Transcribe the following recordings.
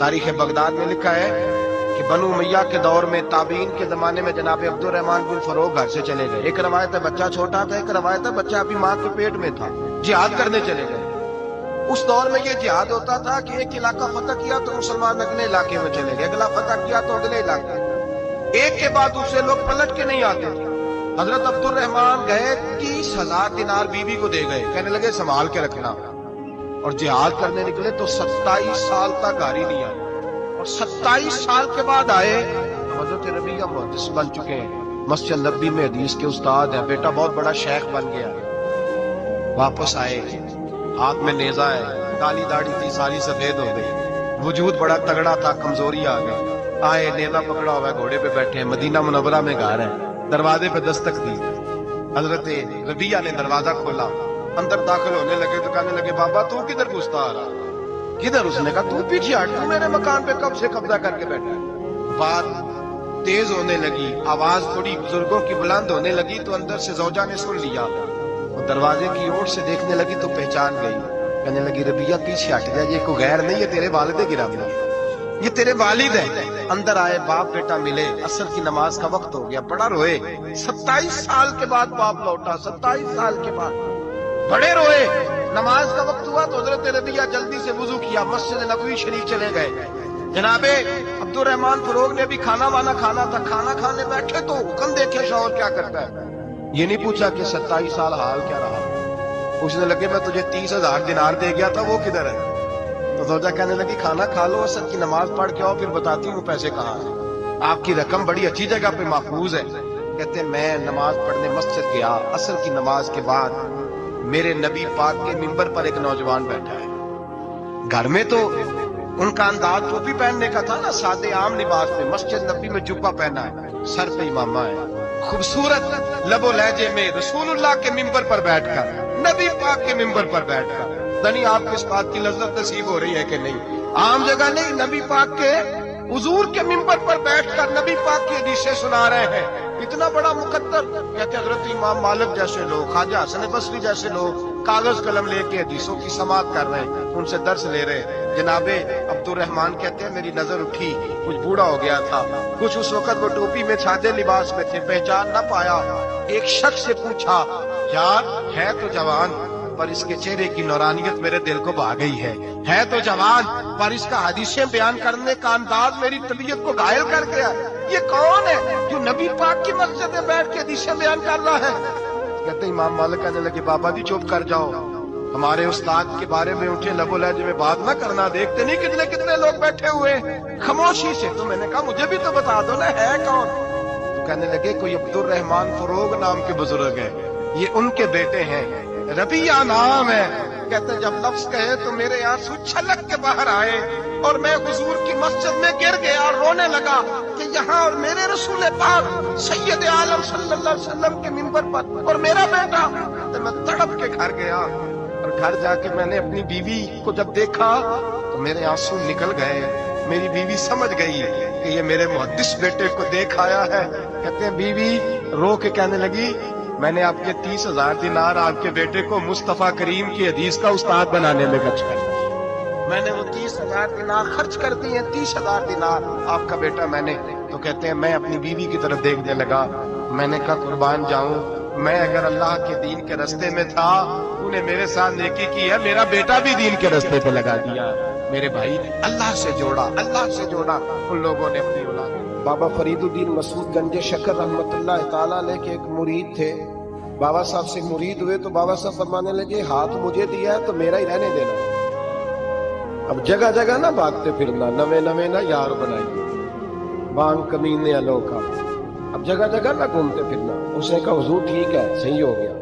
تاریخ بغداد میں لکھا ہے کہ بنو امیہ کے دور میں تابعین کے زمانے میں جناب عبد الرحمن بن فروغ گھر سے چلے گئے. ایک روایت ہے بچہ چھوٹا تھا, ایک روایت ہے بچہ ابھی ماں کے پیٹ میں تھا, جہاد کرنے چلے گئے. اس دور میں یہ جہاد ہوتا تھا کہ ایک علاقہ فتح کیا تو مسلمان اگلے علاقے میں چلے گئے, اگلا فتح کیا تو اگلے علاقے, ایک کے بعد دوسرے لوگ پلٹ کے نہیں آتے تھے. حضرت عبد الرحمن گئے 30,000 دینار بیوی کو دے گئے, کہنے لگے سنبھال کے رکھنا, اور جہاد کرنے نکلے تو 27 سال تک گھر نہیں آئے, اور 27 سال کے بعد آئے. حضرت ربیہ محدث بن چکے ہیں, مسجد نبی میں حدیث کے استاد ہیں, بیٹا بہت بڑا شیخ بن گیا. واپس آئے, ہاتھ میں نیزہ ہے, کالی داڑھی تھی ساری سفید ہو گئی, وجود بڑا تگڑا تھا, کمزوری آ گئی. آئے, نیزہ پکڑا ہوا ہے, گھوڑے پہ بیٹھے ہیں, مدینہ منورہ میں گھر ہے, دروازے پہ دستک دی. حضرت ربیہ نے دروازہ کھولا, اندر داخل ہونے لگے تو کہنے لگے بابا تو کدھر گھستا آ رہا, کدھر؟ اس نے کہا تو پیچھے ہٹ, تو میرے مکان پہ کب سے قبضہ کر کے بیٹھا ہے. بات تیز ہونے لگی, آواز تھوڑی بزرگوں کی بلند ہونے لگی تو اندر سے زوجہ نے سن لیا. وہ دروازے کی اوٹ سے دیکھنے لگی تو پہچان گئی, کہنے لگی ربیہ پیچھے ہٹ جا, یہ کوئی غیر نہیں, یہ تیرے والد گرامی ہے, یہ تیرے والد ہے. اندر آئے, باپ بیٹا ملے, عصر کی نماز کا وقت ہو گیا, بڑا روئے. 27 سال کے بعد باپ لوٹا, 27 سال کے بعد بڑے روئے. نماز کا وقت ہوا تو حضرت ربیہ جلدی سے وضو کیا, مسجد نبوی شریف چلے گئے. جناب عبد الرحمن فروغ نے بھی کھانا وانا کھانا تھا, کھانا کھانے بیٹھے تو حکم دیکھے شوہر کیا کرتا ہے. یہ نہیں پوچھا کہ 27 سال حال کیا رہا. پوچھنے لگے میں تجھے 30,000 دینار دے گیا تھا, وہ کدھر ہے؟ تو زوجہ کہنے لگی کھانا کھا لو, عصر کی نماز پڑھ کے آؤ, پھر بتاتی ہوں پیسے کہاں ہیں. آپ کی رقم بڑی اچھی جگہ پہ محفوظ ہے. کہتے ہیں میں نماز پڑھنے مسجد گیا, عصر کی نماز کے بعد میرے نبی پاک کے ممبر پر ایک نوجوان بیٹھا ہے. گھر میں تو ان کا انداز ٹوپی پہننے کا تھا نا, سادے عام لباس میں, مسجد نبی میں جبہ پہنا ہے, سر پہ امامہ ہے, خوبصورت لب و لہجے میں رسول اللہ کے ممبر پر بیٹھ کر, نبی پاک کے ممبر پر بیٹھ کر, دنی آپ کو اس بات کی لذت نصیب ہو رہی ہے کہ نہیں, عام جگہ نہیں, نبی پاک کے حضور کے ممبر پر بیٹھ کر نبی پاک کی حدیثیں سنا رہے ہیں. اتنا بڑا مقدر. کہتے حضرت امام مالک جیسے لوگ, خواجہ حسن بصری جیسے لوگ کاغذ قلم لے کے حدیثوں کی سماعت کر رہے ہیں, ان سے درس لے رہے ہیں. جناب عبد الرحمن کہتے ہیں میری نظر اٹھی, کچھ بوڑھا ہو گیا تھا, کچھ اس وقت وہ ٹوپی میں سادے لباس میں تھے, پہچان نہ پایا. ایک شخص سے پوچھا یار ہے تو جوان پر اس کے چہرے کی نورانیت میرے دل کو بھا گئی ہے تو جوان پر اس کا حدیثیں بیان کرنے کا انداز میری طبیعت کو گھائل کر گیا. یہ کون ہے جو نبی پاک کی مسجد میں بیٹھ کے حدیثیں بیان کر رہا ہے؟ کہتے امام مالک کہنے لگے بابا جی چپ کر جاؤ, ہمارے استاد کے بارے میں اونچے لب و لہجے میں بات نہ کرنا, دیکھتے نہیں کتنے کتنے لوگ بیٹھے ہوئے خاموشی سے. تو میں نے کہا مجھے بھی تو بتا دو نا ہے کون. تو کہنے لگے کوئی عبد الرحمن فروغ نام کے بزرگ ہے, یہ ان کے بیٹے ہیں, ربیہ نام ہے. کہتے جب لفظ کہے تو میرے آنسو چھلک کے باہر آئے اور میں حضور کی مسجد میں گر گیا اور رونے لگا کہ یہاں اور میرے رسول پاک سید عالم صلی اللہ علیہ وسلم کے منبر پر اور میرا بیٹا. تو میں تڑپ کے گھر گیا اور گھر جا کے میں نے اپنی بیوی کو جب دیکھا تو میرے آنسو نکل گئے. میری بیوی سمجھ گئی کہ یہ میرے محدث بیٹے کو دیکھ آیا ہے. کہتے ہیں بیوی رو کے کہنے لگی میں نے آپ کے 30,000 دینار آپ کے بیٹے کو مصطفیٰ کریم کی حدیث کا استاد بنانے میں خرچ کر دی. میں نے وہ 30,000 دینار خرچ کر دیے, 30,000 دینار آپ کا بیٹا میں نے. تو کہتے ہیں میں اپنی بیوی کی طرف دیکھنے لگا, میں نے کہا قربان جاؤں, میں اگر اللہ کے دین کے راستے میں تھا تو نے میرے ساتھ نیکی کی ہے, میرا بیٹا بھی دین کے راستے پہ لگا دیا. میرے بھائی نے اللہ سے جوڑا, اللہ سے جوڑا ان لوگوں نے اپنی اولاد. بابا فرید الدین مسعود گنج شکر رحمت اللہ تعالیٰ علیہ کے ایک مرید تھے. بابا صاحب سے مرید ہوئے تو بابا صاحب فرمانے لگے ہاتھ مجھے دیا ہے تو میرا ہی رہنے دینا. اب جگہ جگہ نہ بھاگتے پھرنا, نوے نوے نہ یار بنائیے, بانگ کمینے انوکھا, اب جگہ جگہ نہ گھومتے پھرنا. اس نے کہا حضور ٹھیک ہے صحیح ہو گیا,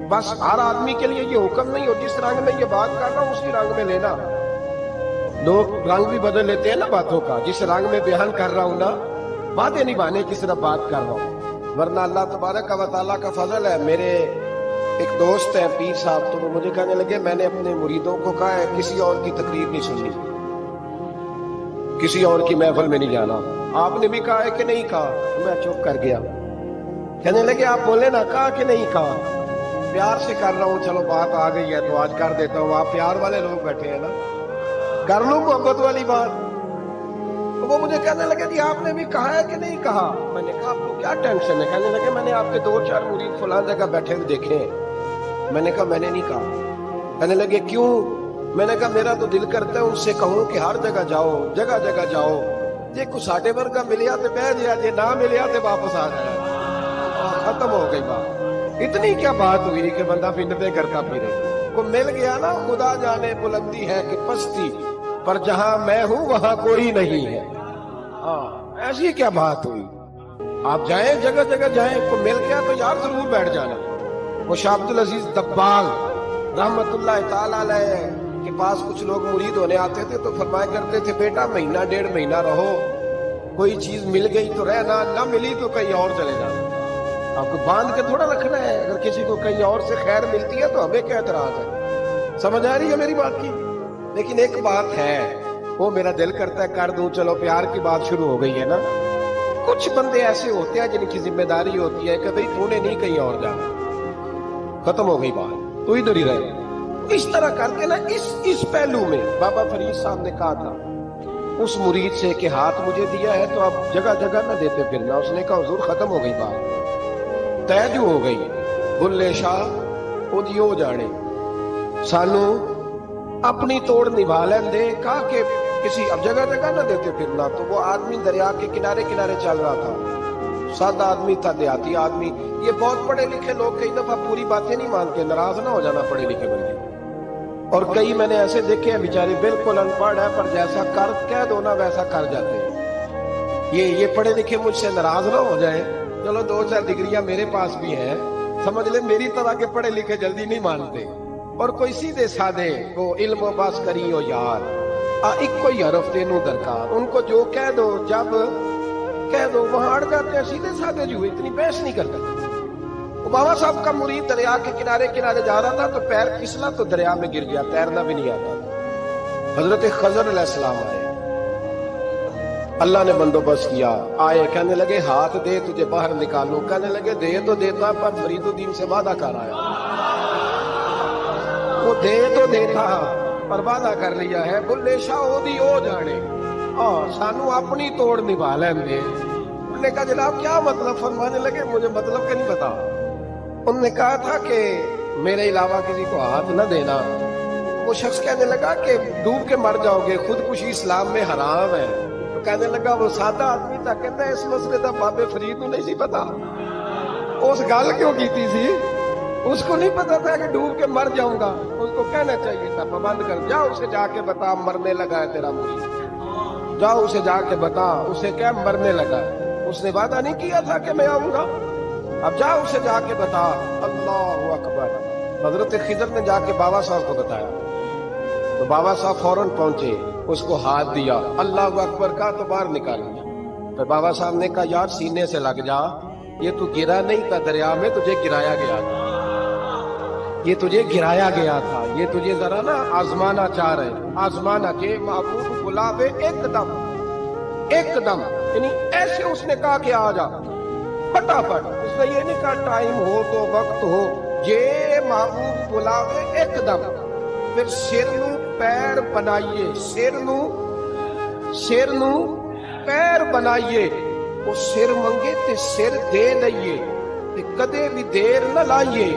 بس ہر آدمی کے لیے یہ حکم نہیں ہو جس رنگ میں یہ بات کر رہا ہوں اسی رنگ میں لینا. لوگ رنگ بھی بدل لیتے ہیں نا باتوں کا, جس رنگ میں بیان کر رہا ہوں نا باتیں نبھانے کی صرف بات کر رہا ہوں, ورنہ اللہ تبارک و تعالیٰ کا فضل ہے. میرے ایک دوست ہیں پیر صاحب, تو وہ مجھے کہنے لگے میں نے اپنے مریدوں کو کہا ہے کسی اور کی تقریر نہیں سننی, کسی اور کی محفل میں نہیں جانا. آپ نے بھی کہا ہے کہ نہیں کہا؟ میں چپ کر گیا. کہنے لگے آپ بولے نا, کہا کہ نہیں کہا. پیار سے کر رہا ہوں, چلو بات آ گئی ہے تو آج کر دیتا ہوں. آپ پیار والے لوگ بیٹھے ہیں نا, کر لوں محبت والی بات. وہ مجھے کہنے لگے جی آپ نے بھی کہا ہے کہ نہیں کہا؟ میں نے کہا آپ کو کیا ٹینشن ہے؟ کہنے لگے میں نے آپ کے 2-4 مرید فلاں جگہ بیٹھے ہوئے دیکھے ہیں۔ میں نے کہا میں نے نہیں کہا۔ کہنے لگے کیوں؟ میں نے کہا میرا تو دل کرتا ہے ان سے کہوں کہ ہر جگہ جاؤ، جگہ جگہ جاؤ، جی کو ساڈے ورگا ملیا تو بہ جیا، جی نہ ملیا تو واپس آ جائے۔ ختم ہو گئی بات۔ اتنی کیا بات ہوئی کہ بندہ پنڈے کر کا پھرے؟ کو مل گیا نا، خدا جانے بلندی ہے کہ پستی، پر جہاں میں ہوں وہاں کوئی نہیں ہے۔ ایسی کیا بات ہوئی؟ آپ جائیں جگہ جگہ جائیں، کو مل گیا تو یار ضرور بیٹھ جانا۔ وہ شاہ عبد العزیز دباغ رحمت اللہ تعالی علیہ کے پاس کچھ لوگ مرید ہونے آتے تھے تو فرمایا کرتے تھے بیٹا 1-1.5 مہینہ رہو، کوئی چیز مل گئی تو رہنا، نہ ملی تو کہیں اور چلے جانا۔ آپ کو باندھ کے تھوڑا رکھنا ہے، اگر کسی کو کہیں اور سے خیر ملتی ہے تو ہمیں کیا اعتراض ہے؟ سمجھ آ رہی ہے میری بات کی؟ لیکن ایک بات ہے، وہ میرا دل کرتا ہے کر دوں، چلو پیار کی بات شروع ہو گئی ہے نا۔ کچھ بندے ایسے ہوتے ہیں جن کی ذمہ داری ہوتی ہے کہ بھئی تو نے نہیں کہیں اور جانا، ختم ہو گئی بات، تو ادھر ہی رہے۔ اس طرح کر کے نا اس پہلو میں بابا فرید صاحب نے کہا تھا اس مرید سے کہ ہاتھ مجھے دیا ہے تو آپ جگہ جگہ نہ دیتے پھرنا۔ اس نے کہا حضور ختم ہو گئی بات، طے جو ہو گئی، بلے شاہ وہ دیو جانے، سانو اپنی توڑ نبھا لین دے۔ کہا کہ کسی اب جگہ جگہ نہ دیتے پھرنا۔ تو وہ آدمی دریا کے کنارے کنارے چل رہا تھا، سادہ آدمی تھا، دیہاتی آدمی۔ یہ بہت پڑھے لکھے لوگ کئی دفعہ پوری باتیں نہیں مانتے، ناراض نہ ہو جانا پڑھے لکھے بندے، اور کئی میں نے ایسے دیکھے ہیں بیچارے بالکل ان پڑھ ہے پر جیسا کر کہہ دو نا ویسا کر جاتے ہیں۔ یہ پڑھے لکھے مجھ سے ناراض نہ ہو جائیں، چلو 2-4 ڈگریاں میرے پاس بھی ہیں، سمجھ لے میری طرح کے پڑھے لکھے جلدی نہیں مانتے، اور کوئی سیدھے سادے وہ علم و باس کری ہو یار، ایک کوئی حرف تینوں درکار، ان کو جو کہہ دو جب کہہ دو وہاں اڑ جاتے ہیں، سیدھے سادے جو اتنی بحث نہیں کرتے۔ بابا صاحب کا مرید دریا کے کنارے کنارے جا رہا تھا تو پیر پھسلا تو دریا میں گر گیا، تیرنا بھی نہیں آتا تھا۔ حضرت خضر علیہ السلام آئے، اللہ نے بندوبست کیا، آئے کہنے لگے ہاتھ دے تجھے باہر نکالوں، کہنے لگے دے تو دیتا پر مرید الدین سے وعدہ کر آیا، وہ دے تو دیتا پر وعدہ کر لیا ہے، بلے شاہ ہو دی ہو جانے، سانو اپنی توڑ نبھا لین دے۔ انہوں نے کہا جناب کیا مطلب؟ فرمانے لگے مجھے مطلب کہ نہیں پتا۔ انہوں نے کہا تھا کہ میرے علاوہ کسی کو ہاتھ نہ دینا۔ وہ شخص کہنے لگا کہ ڈوب کے مر جاؤ گے، خودکشی اسلام میں حرام ہے۔ تو کہنے لگا وہ سادہ آدمی تھا، کہتا ہے اس مسئلے کا بابے فرید کو نہیں سی پتا، اس گل کیوں کیتی سی؟ اس کو نہیں پتا تھا کہ ڈوب کے مر جاؤں گا، اس کو کہنا چاہیے تھا پابند کر، جا اسے جا کے بتا مرنے لگا ہے تیرا مرید، جا اسے جا کے بتا، اسے کیا مرنے لگا ہے، اس نے وعدہ نہیں کیا تھا کہ میں آؤں گا، اب جا اسے جا کے بتا۔ اللہ اکبر۔ حضرت خضر نے جا کے بابا صاحب کو بتایا تو بابا صاحب فوراً پہنچے، اس کو ہاتھ دیا، اللہ اکبر کہا تو باہر نکال لیا۔ پھر بابا صاحب نے کہا یار سینے سے لگ جا، یہ تو گرا نہیں تھا دریا میں، تجھے گرایا گیا تھا، یہ تجھے گرایا گیا تھا، یہ تجھے ذرا نا آزمانا چاہ رہے، آزمانا کہ محبوب گلاب ایک دم یعنی ایسے اس نے کہا کہ آ جا پٹافٹ، اس نے یہ نہیں کہا ٹائم ہو تو وقت ہو، یہ محبوب بلاوے ایک دم۔ پھر سر نو پیر بنائیے، سر نو پیر بنائیے، وہ سر منگے تے سر دے لئیے، تے کدے بھی دیر نہ لائیے،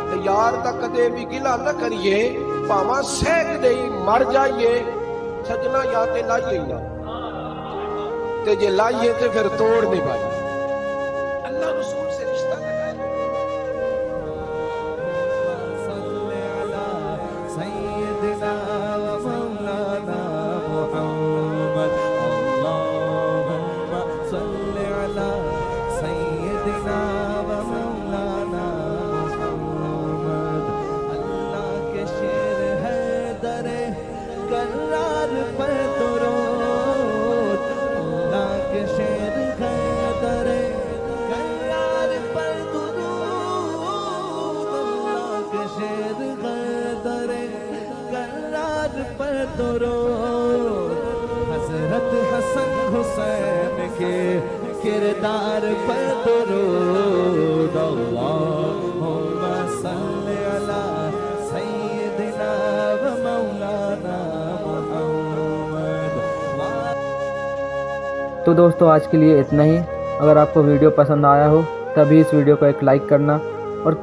تے یار دا کدے بھی گلا نہ کریے، پاواں سیک دے مر جائیے، سجنا یا تے لائیے نہ، تے جے لائیے تے پھر توڑ نہیں پائیے۔ اللہ رسول سے رشتہ لگائے۔ صلی علی سیدنا و مولانا محمد، اللہم صلی علی سیدنا و مولانا محمد۔ اللہ کے شیر ہے در کرار پر درود، اللہ کے شیر ہے در کرار پر درود، اللہ کے شیر ہے در کرار پر درود، حضرت حسن حسین کے کردار پر درود، اللہم صلی علی سیدنا و مولانا محمد۔ تو دوستو آج کے لیے اتنا ہی. اگر آپ کو ویڈیو پسند آیا ہو تبھی اس ویڈیو کو ایک لائک کرنا اور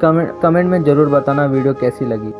کمنٹ میں ضرور بتانا ویڈیو کیسی لگی.